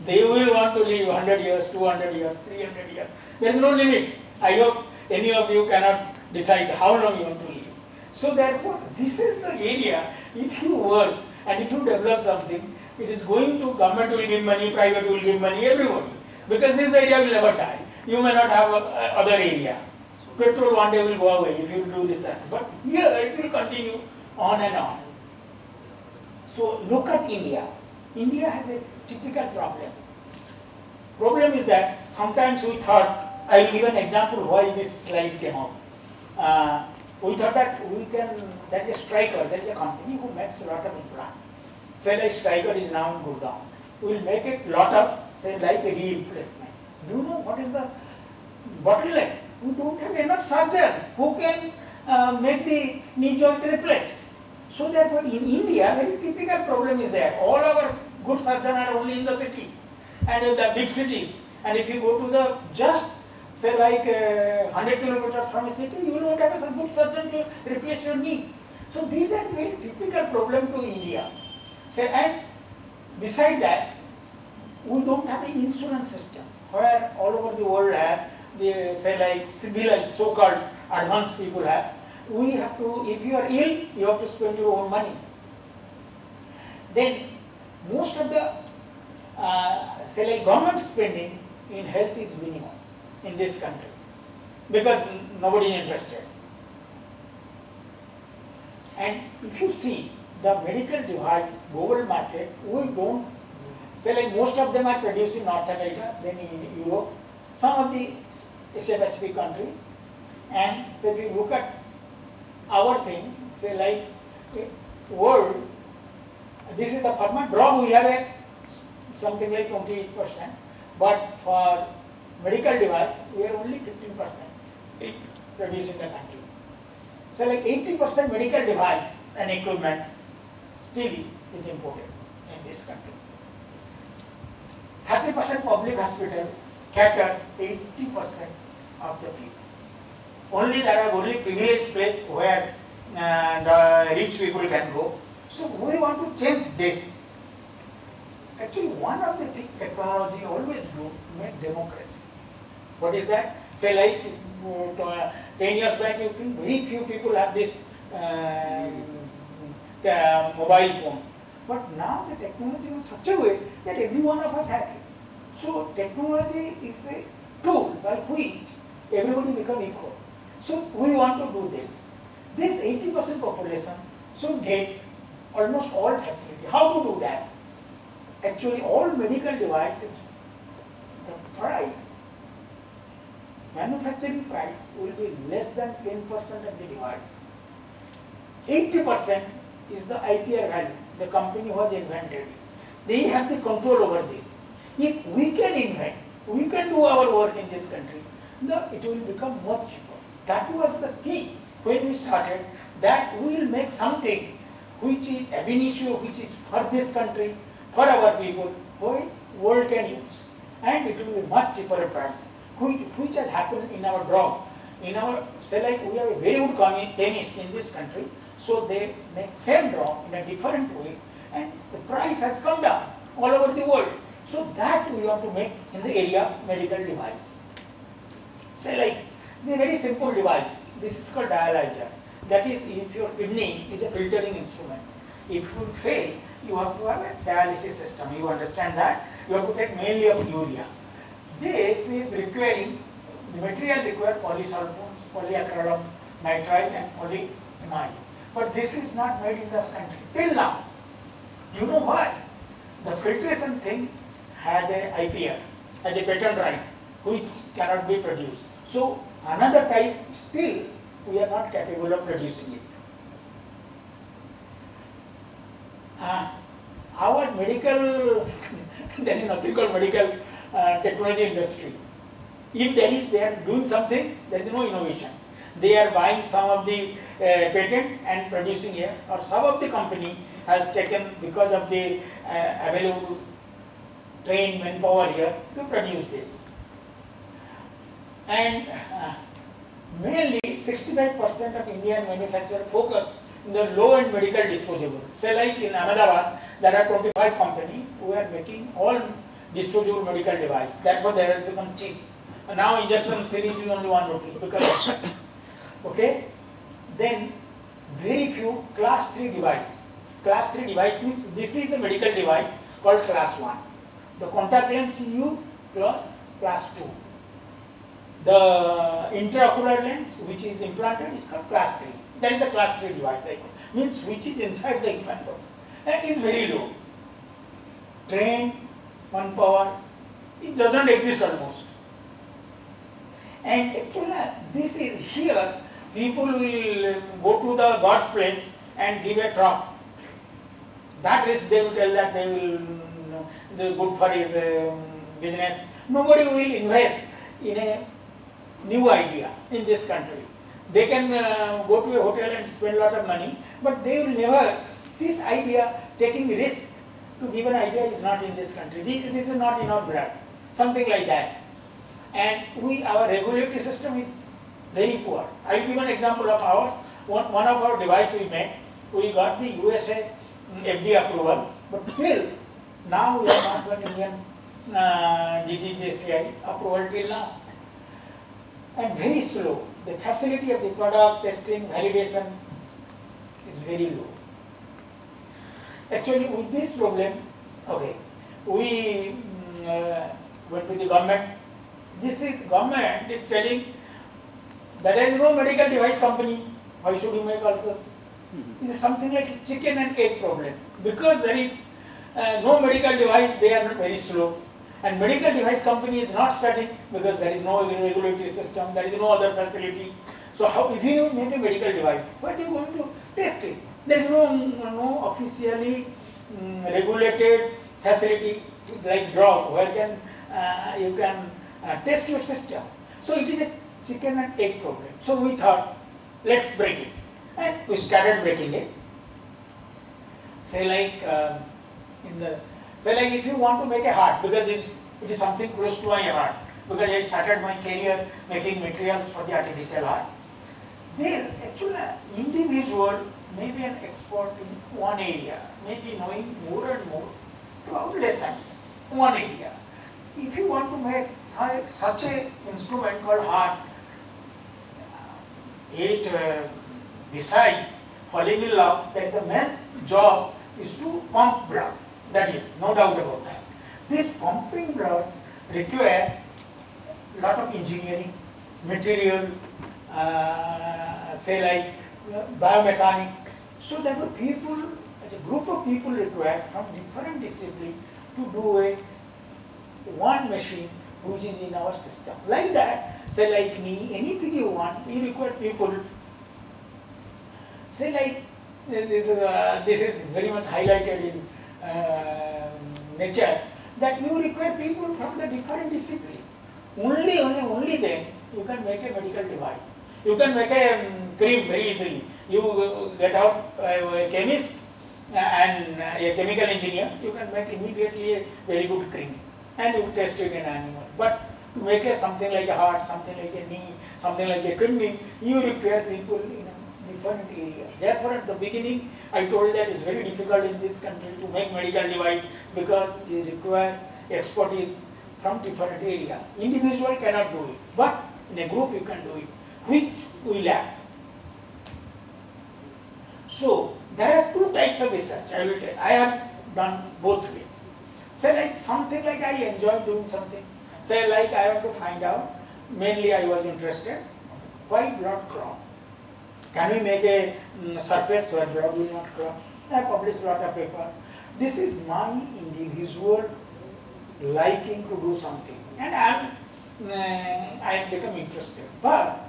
They will want to live 100 years, 200 years, 300 years. There is no limit. I hope any of you cannot decide how long you want to live. So therefore, this is the area, if you work and if you develop something, it is going to, government will give money, private will give money, everybody. Because this area will never die. You may not have other area. Petrol one day will go away if you do this. But here it will continue on and on. So look at India. India has a typical problem. Problem is that sometimes we thought, I will give an example why this slide came out. We thought that we can, that is Stryker, that is a company who makes a lot of implant. Say like Stryker is now in Gurgaon. We will make it lot of, say like a knee replacement. Do you know what is the bottleneck? We don't have enough surgeon who can make the knee joint replaced. So therefore in India, very typical problem is there. All our good surgeons are only in the city and in the big cities. And if you go to the just say like 100 kilometers from a city, you will not have a good surgeon to replace your knee. So these are very typical problem to India. So, and beside that, we don't have an insurance system where all over the world have the say like civilized so-called advanced people have. We have to, if you are ill, you have to spend your own money. Then most of the say like government spending in health is minimum in this country because nobody is interested. And if you see the medical device global market, we don't, say like most of them are produced in North America, then in Europe, some of the Asia Pacific country, and so if you look at our thing, say like world, this is the pharma drug, we have a something like 28%, but for medical device, we are only 15% produced in the country. So like 80% medical device and equipment still is imported in this country. 30% public hospital caters 80% of the people. Only there are only privileged place where the rich people can go. So we want to change this. Actually, one of the things technology always do, make democracy. What is that? Say like 10 years back, you think very few people have this mobile phone. But now the technology is such a way that every one of us has it. So technology is a tool by which everybody become equal. So we want to do this. This 80% population should get almost all facility. How to do that? Actually, all medical devices, the price, manufacturing price will be less than 10% of the device. 80% is the IPR value, the company who has invented it. They have the control over this. If we can invent, we can do our work in this country, it will become much cheaper. That was the key when we started, that we will make something which is ab initio, which is for this country, for our people, which world can use. And it will be much cheaper price, which has happened in our drug. In our, say like we have a very good chemist in this country, so they make same drug in a different way, and the price has come down all over the world. So that we want to make in the area of medical device. Say like, the very simple device, this is called dialyzer. That is, if your kidney is a filtering instrument, if you fail, you have to have a dialysis system. You understand that? You have to take mainly of urea. This is requiring, the material requires polysulfones, polyacrylamide nitrite and polyamide. But this is not made in this country till now. You know why? The filtration thing has a IPR, has a patent right, which cannot be produced. So another type, still we are not capable of producing it. Our medical, there is nothing called medical technology industry. If they are doing something, there is no innovation. They are buying some of the patent and producing here, or some of the company has taken, because of the available trained manpower here, to produce this. And mainly 65% of Indian manufacturers focus in the low-end medical disposable. Say like in Ahmedabad, there are 25 companies who are making all disposable medical device. Therefore, they have become cheap. And now injection syringe is only 1 rupee because of that. Okay. Then very few class 3 device. Class 3 device means this is the medical device called class 1. The contact lens you use class 2. The intraocular lens which is implanted is called class 3. That is the class 3 device. Means which is inside the human body and is very low. Trained, manpower, it does not exist almost. And actually this is here, people will go to the God's place and give a talk. That risk they will tell that they will, they good for his business. Nobody will invest in a new idea in this country. They can go to a hotel and spend a lot of money, but they will never, this idea, taking risk to give an idea is not in this country. This is not in our blood, something like that. And our regulatory system is very poor. I will give an example of ours. One of our device we made, we got the USA FDA approval, but still now we have not got Indian DCGSCI approval till now. And very slow. The facility of the product, testing, validation is very low. Actually, with this problem, okay, we went to the government. This is government is telling that there is no medical device company. Why should you make all this? It is something like a chicken and egg problem. Because there is no medical device, they are very slow. And medical device company is not starting because there is no regulatory system, there is no other facility. So how, if you make a medical device, what are you going to test it? There is no officially regulated facility like drug where you can test your system. So it is a chicken and egg problem. So we thought, let's break it. And we started breaking it. Say like if you want to make a heart, because it is something close to my heart, because I started my career making materials for the artificial heart. There, actually, individual may be an expert in one area, maybe knowing more and more about lessons, one area. If you want to make such a instrument called heart, besides falling in love, that the main job is to pump blood. That is, no doubt about that. This pumping blood requires a lot of engineering, material, say like biomechanics. So there were people, as a group of people required from different disciplines to do one machine which is in our system. Like that, say like me, anything you want, you require people. Say like, this is very much highlighted in nature, that you require people from the different disciplines. Only then you can make a medical device. You can make a cream very easily. You get out a chemist and a chemical engineer, you can make immediately a very good cream and you test it in animal. But to make something like a heart, something like a knee, something like a kidney, you require people in a different areas. Therefore, at the beginning, I told that it's very difficult in this country to make medical device because it requires expertise from different areas. Individual cannot do it, but in a group you can do it, which we lack. So, there are two types of research, I will tell. I have done both ways. Say like something like I enjoy doing something. Say like I want to find out, mainly I was interested, why blood clot? Can we make a surface where blood will not clot? I published a lot of paper. This is my individual liking to do something, and I become interested. But